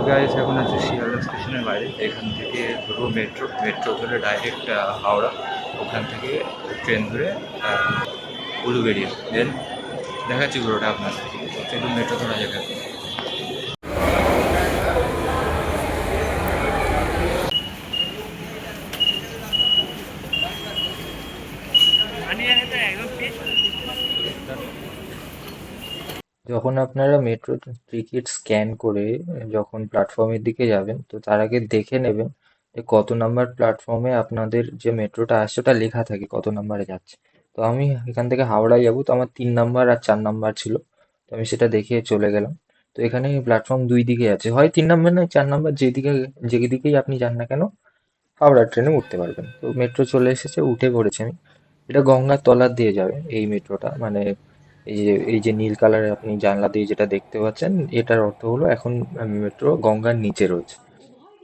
Guys এখন আছে শিয়ালদা স্টেশনের বাইরে। এখান থেকে ধরবো মেট্রো ধরে ডাইরেক্ট হাওড়া, ওখান থেকে ট্রেন ধরে উলুবেড়িয়া, দেন দেখাচ্ছি পুরোটা আপনার। চলুন মেট্রো ধরা যাবে। যখন আপনারা মেট্রো টিকিট স্ক্যান করে যখন প্ল্যাটফর্মের দিকে যাবেন, তো তার আগে দেখে নেবেন যে কত নাম্বার প্ল্যাটফর্মে আপনাদের যে মেট্রোটা আসছে ওটা লেখা থাকে কত নাম্বারে যাচ্ছে। তো আমি এখান থেকে হাওড়ায় যাবো, তো আমার 3 নাম্বার আর 4 নাম্বার ছিল, তো আমি সেটা দেখে চলে গেলাম। তো এখানে প্ল্যাটফর্ম 2 দিকে আছে, হয় 3 নাম্বার নয় 4 নাম্বার, যেদিকেই আপনি যান না কেন হাওড়ার ট্রেনে উঠতে পারবেন। তো মেট্রো চলে এসেছে, উঠে পড়েছি আমি। এটা গঙ্গার তলার দিয়ে যাবে এই মেট্রোটা, মানে এই যে নীল কালারের আপনি জানলা দিয়ে যেটা দেখতে পাচ্ছেন, এটার অর্থ হলো এখন মেট্রো গঙ্গার নিচে রয়েছে।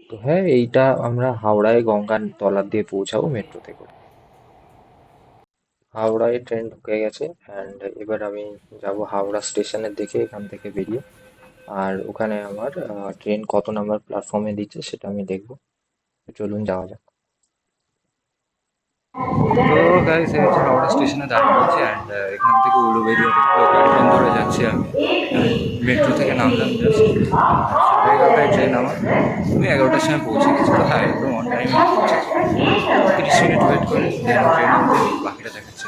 তো হ্যাঁ, এইটা আমরা হাওড়ায় গঙ্গার তলার দিয়ে পৌঁছাবো মেট্রোতে করে। হাওড়ায় ট্রেন ঢুকে গেছে অ্যান্ড এবার আমি যাব হাওড়া স্টেশনের দিকে এখান থেকে বেরিয়ে। আর ওখানে আমার ট্রেন কত নাম্বার প্ল্যাটফর্মে দিচ্ছে সেটা আমি দেখবো। তো চলুন যাওয়া যাক। তো গাইস এই হচ্ছে হাওড়া স্টেশনে দাঁড়িয়ে রয়েছে অ্যান্ড এখান থেকে উলুবেড়িয়া লোকাল ট্রেন ধরে যাচ্ছি আমি। মেট্রো থেকে নামলাম জাস্ট 11:30টায় ট্রেন আমার। আমি 11টার সময় পৌঁছে গেছি, তো হ্যাঁ একদম অন টাইমে পৌঁছেছি। 30 মিনিট ওয়েট করে দেন ট্রেন উঠে বাকিটা দেখাচ্ছে।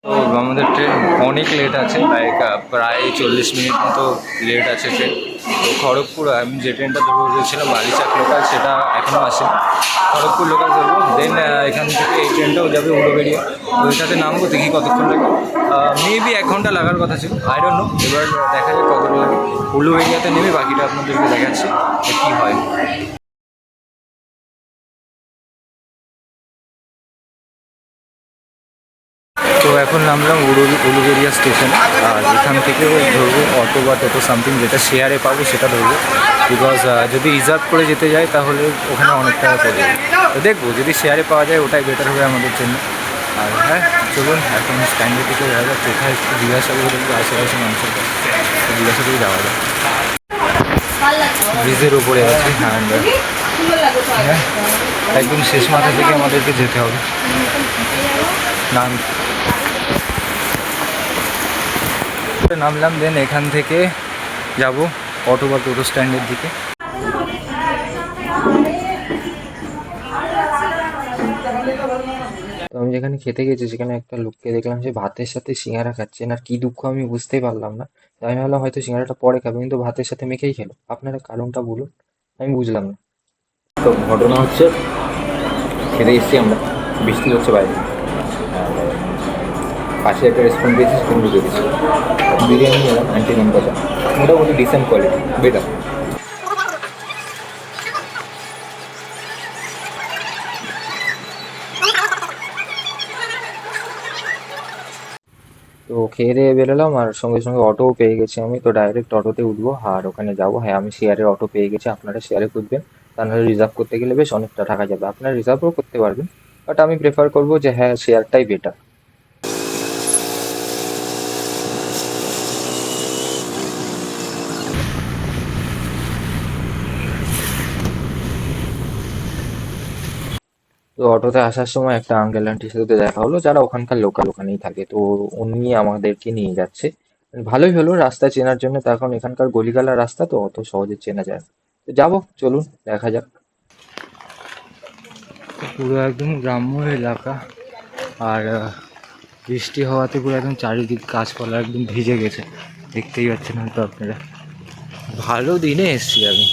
তো আমাদের ট্রেন অনেক লেট আছে, লাইক প্রায় 40 মিনিট মতো লেট আছে ট্রেন। তো খড়গপুর, আমি যে ট্রেনটা ধরবো বলেছিলাম বালিচাক লোকাল, সেটা এখনও আসে। খড়গপুর লোকাল ধরবো, দেন এখান থেকে এই ট্রেনটাও যাবে উলুবেড়িয়া। তো এটাতে নামবো, দেখি কতক্ষণ লাগে। মেবি 1 ঘন্টা লাগার কথা ছিল, আই ডোন্ট নো, এবার দেখা যাক কতটা লাগে। উলুবেড়িয়াতে নেমে বাকিটা আপনাদেরকে দেখাচ্ছি যে কী হয়। তো এখন নামলাম উলুবেড়িয়া স্টেশন, আর এখান থেকে ধরবো অটো বা টোটো সামথিং, যেটা শেয়ারে পাবো সেটা ধরবো। বিকজ যদি রিজার্ভ করে যেতে যাই তাহলে ওখানে অনেক টাকা পড়ে যাবে। তো দেখবো যদি শেয়ারে পাওয়া যায় ওটাই বেটার হবে আমাদের জন্য। আর হ্যাঁ চলুন এখন স্ট্যান্ডের দিকে যাওয়া যাক, কোথায় একটু জিজ্ঞাসা করে দেখবো আশেপাশে মানুষের কাছে, জিজ্ঞাসা করে যাওয়া যায়। ব্রিজের উপরে আছি অ্যান্ড হ্যাঁ একদম শেষ মাথা থেকে আমাদেরকে যেতে হবে। নামলাম, দেন এখান থেকে যাব অটো বা টোটো স্ট্যান্ডের দিকে। তো আমি যেখানে খেতে গেছি সেখানে একটা লোককে দেখলাম যে ভাতের সাথে সিঙ্গারা খাচ্ছেন, আর কি দুঃখ আমি বুঝতেই পারলাম না। আমি ভাবলাম হয়তো সিঙ্গারাটা পরে খাবে, কিন্তু ভাতের সাথে মেখেই খেলো। আপনারা কারণটা বলুন, আমি বুঝলাম না। তো ঘটনা হচ্ছে, খেতে এসেছি আমরা, বৃষ্টি হচ্ছে বাইরে, পাশে একটা রেস্টুরেন্ট পেয়েছি, সেখানে ঢুকে গেছি। বিরিয়ানি নিলাম 99 টাকা, মোটামুটি ডিসেন্ট কোয়ালিটি, বেটার। তো খেয়ে দিয়ে বেরোলাম, আর সঙ্গে সঙ্গে অটোও পেয়ে গেছি আমি। তো ডাইরেক্ট অটোতে উঠবো আর ওখানে যাবো। হ্যাঁ আমি শেয়ারের অটো পেয়ে গেছি, আপনারা শেয়ারে খুঁজবেন, তা নাহলে রিজার্ভ করতে গেলে বেশ অনেকটা টাকা যাবে। আপনারা রিজার্ভও করতে পারবেন, বাট আমি প্রেফার করবো যে হ্যাঁ শেয়ারটাই বেটার। তো অটোতে আসার সময় একটা আঙ্কেল আন্টির সাথে দেখা হলো, যারা ওখানকার লোকাল, ওখানেই থাকে। তো উনি আমাদেরকে নিয়ে যাচ্ছে, ভালোই হলো রাস্তা চেনার জন্য। তো এখন এখানকার গলিগালা রাস্তা তো অত সহজে চেনা যায় না। তো যাবো, চলুন দেখা যাক। পুরো একদম গ্রাম্য এলাকা, আর বৃষ্টি হওয়াতে পুরো একদম চারিদিক গাছপালা একদম ভিজে গেছে, দেখতেই পাচ্ছেন হয়তো আপনারা। ভালো দিনে এসছি আমি।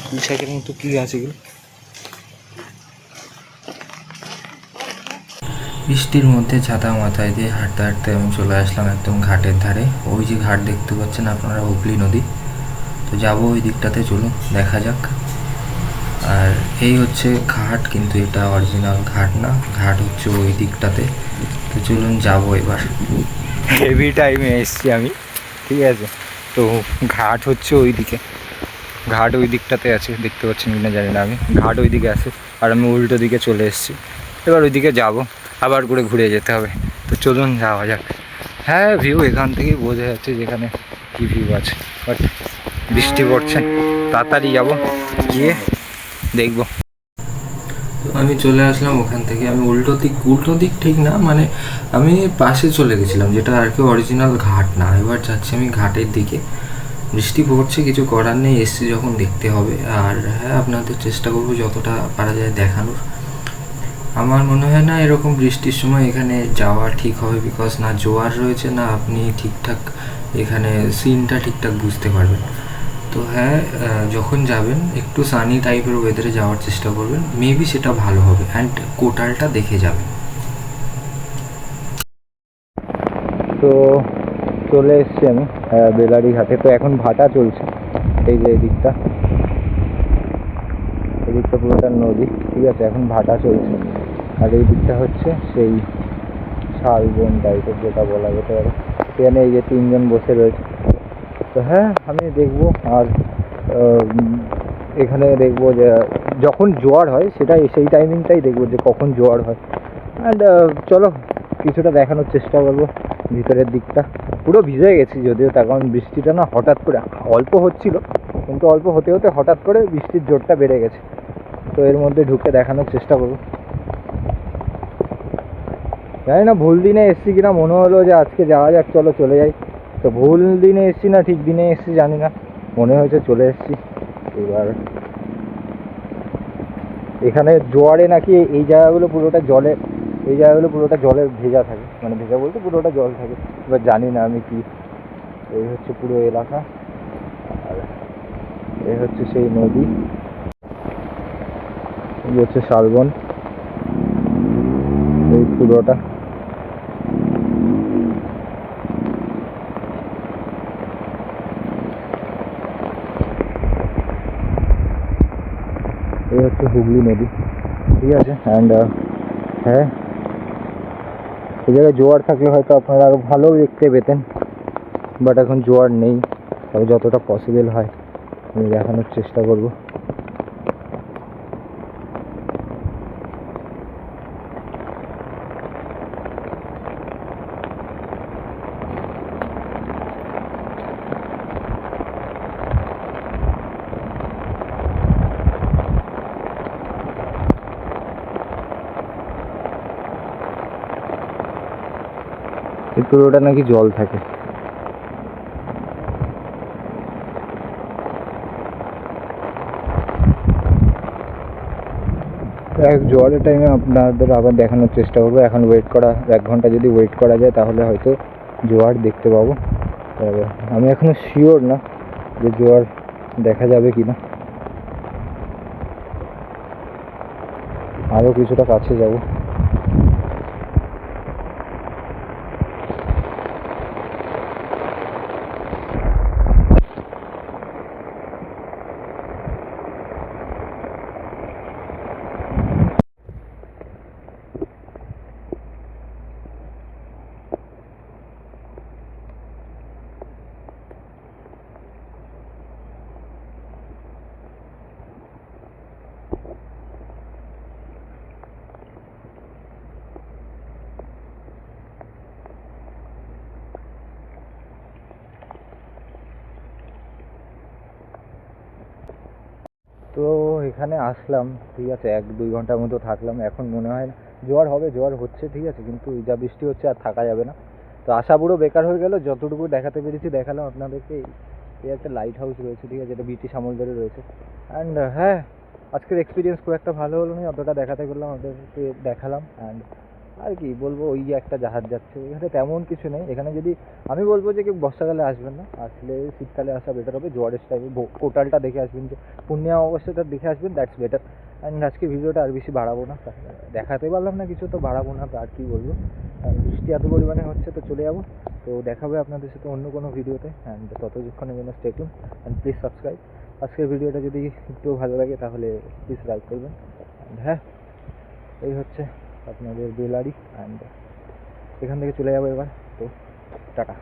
পুঁইশাকের মতো কি আছে এগুলো? বৃষ্টির মধ্যে ছাতা মাথায় দিয়ে হাঁটতে হাঁটতে আমি চলে আসলাম একদম ঘাটের ধারে। ওই যে ঘাট দেখতে পাচ্ছেন আপনারা, হুগলি নদী। তো যাবো ওই দিকটাতে, চলুন দেখা যাক। আর এই হচ্ছে ঘাট, কিন্তু এটা অরিজিনাল ঘাট না, ঘাট হচ্ছে ওই দিকটাতে। তো চলুন যাবো এবার। হেভি টাইমে এসছি আমি, ঠিক আছে। তো ঘাট হচ্ছে ওই দিকে, ঘাট ওই দিকটাতে আছে, দেখতে পাচ্ছেন কিনা জানি না আমি। ঘাট ওই দিকে আছে আর আমি উল্টো দিকে চলে এসেছি। এবার ওই দিকে যাবো, আবার করে ঘুরে যেতে হবে। তো চলুন যাওয়া যাক। হ্যাঁ ভিউ এখান থেকেই বোঝা যাচ্ছে যেখানে কি ভিউ আছে, বাট বৃষ্টি পড়ছে, তাড়াতাড়ি যাবো, গিয়ে দেখবো। আমি চলে আসলাম ওখান থেকে। আমি উল্টো দিক ঠিক না, মানে আমি পাশে চলে গেছিলাম, যেটা আর কি অরিজিনাল ঘাট না। এবার যাচ্ছি আমি ঘাটের দিকে। বৃষ্টি পড়ছে, কিছু করার নেই, এসছি যখন দেখতে হবে। আর হ্যাঁ, আপনাদের চেষ্টা করবো যতটা পারা যায় দেখানোর। আমার মনে হয় না এরকম বৃষ্টির সময় এখানে যাওয়া ঠিক হবে, বিকজ না জোয়ার রয়েছে, না আপনি ঠিকঠাক এখানে সিনটা ঠিকঠাক বুঝতে পারবেন। তো হ্যাঁ, যখন যাবেন একটু সানি টাইপের ওয়েদারে যাওয়ার চেষ্টা করবেন, মেবি সেটা ভালো হবে। অ্যান্ড কোটালটা দেখে যাবেন। তো চলে এসছি আমি বেলারি ঘাটে। তো এখন ভাটা চলছে, এই যে এদিকটা পুরোটা নদী, ঠিক আছে, এখন ভাটা চলছে। আর এই দিকটা হচ্ছে সেই শালবন টাইপের, যেটা বলা যেতে পারে। এখানে এই যে 3 জন বসে রয়েছে। তো হ্যাঁ, আমি দেখবো। আর এখানে দেখবো যে যখন জোয়ার হয়, সেই টাইমিংটাই দেখবো যে কখন জোয়ার হয়। অ্যান্ড চলো কিছুটা দেখানোর চেষ্টা করবো ভিতরের দিকটা। পুরো ভিজে গেছি যদিও, তার কারণ বৃষ্টিটা না হঠাৎ করে অল্প হচ্ছিল, কিন্তু অল্প হতে হতে হঠাৎ করে বৃষ্টির জোরটা বেড়ে গেছে। তো এর মধ্যে ঢুকে দেখানোর চেষ্টা করবো। জানি না ভুল দিনে এসছি কিনা, মনে হলো যে আজকে যাওয়া যাক, চলো চলে যাই। তো ভুল দিনে এসছি না ঠিক দিনে এসছি জানি না, মনে হয়েছে চলে এসছি। এবার এখানে জোয়ারে নাকি এই জায়গাগুলো পুরোটা জলে ভেজা থাকে, মানে ভেজা বলতে পুরোটা জল থাকে। এবার জানি না আমি কি। এই হচ্ছে পুরো এলাকা, আর এই হচ্ছে সেই নদী, এই হচ্ছে শালবন, এই পুরোটা। এই হচ্ছে হুগলি নদী, ঠিক আছে। অ্যান্ড হ্যাঁ, এই জায়গায় জোয়ার থাকলে হয়তো আপনারা আরও ভালো দেখতে পেতেন, বাট এখন জোয়ার নেই। তবে যতটা পসিবল হয় আমি দেখানোর চেষ্টা করব। এই পুরোটা নাকি জল থাকে। জোয়ারের টাইমে আপনাদের আবার দেখানোর চেষ্টা করবো। এখন ওয়েট করা 1 ঘন্টা, যদি ওয়েট করা যায় তাহলে হয়তো জোয়ার দেখতে পাবো। তবে আমি এখনো শিওর না যে জোয়ার দেখা যাবে কিনা। আরও কিছুটা কাছে যাব। তো এখানে আসলাম, ঠিক আছে, 1-2 ঘন্টার মতো থাকলাম। এখন মনে হয় না জোয়ার হবে, জোয়ার হচ্ছে, ঠিক আছে, কিন্তু যা বৃষ্টি হচ্ছে আর থাকা যাবে না। তো আশা পুরো বেকার হয়ে গেল। যতটুকু দেখাতে পেরেছি দেখালাম আপনাদেরকে। এই একটা লাইট হাউস রয়েছে, ঠিক আছে, এটা ব্রিটিশ আমল ধরে রয়েছে। অ্যান্ড হ্যাঁ, আজকের এক্সপিরিয়েন্স খুব একটা ভালো হলো না, অতটা দেখাতে পারলাম, আপনাদেরকে দেখালাম। অ্যান্ড আর কি বলবো, ওই যে একটা জাহাজ যাচ্ছে, এখানে তেমন কিছু নেই। এখানে যদি আমি বলবো যে কেউ বর্ষাকালে আসবেন না, আসলে শীতকালে আসা বেটার হবে। জোয়ারের টাইমে কোটালটা দেখে আসবেন, যে পূর্ণিমা অবস্থাটা দেখে আসবেন, দ্যাটস বেটার। অ্যান্ড আজকে ভিডিওটা আর বেশি বাড়াবো না, দেখাতে পারলাম না কিছু, তো বাড়াবো না, তো আর কী বলবো। বৃষ্টি এত পরিমাণে হচ্ছে, তো চলে যাবো। তো দেখা হবে আপনাদের সাথে অন্য কোনো ভিডিওতে। অ্যান্ড ততক্ষণের জন্য stay tune and please subscribe. আজকের ভিডিওটা যদি একটু ভালো লাগে তাহলে প্লিজ লাইক করবেন। অ্যান্ড হ্যাঁ, এই হচ্ছে আপনাদের বেলারি। অ্যান্ড এখান থেকে চলে যাবো এবার। তো টাটা।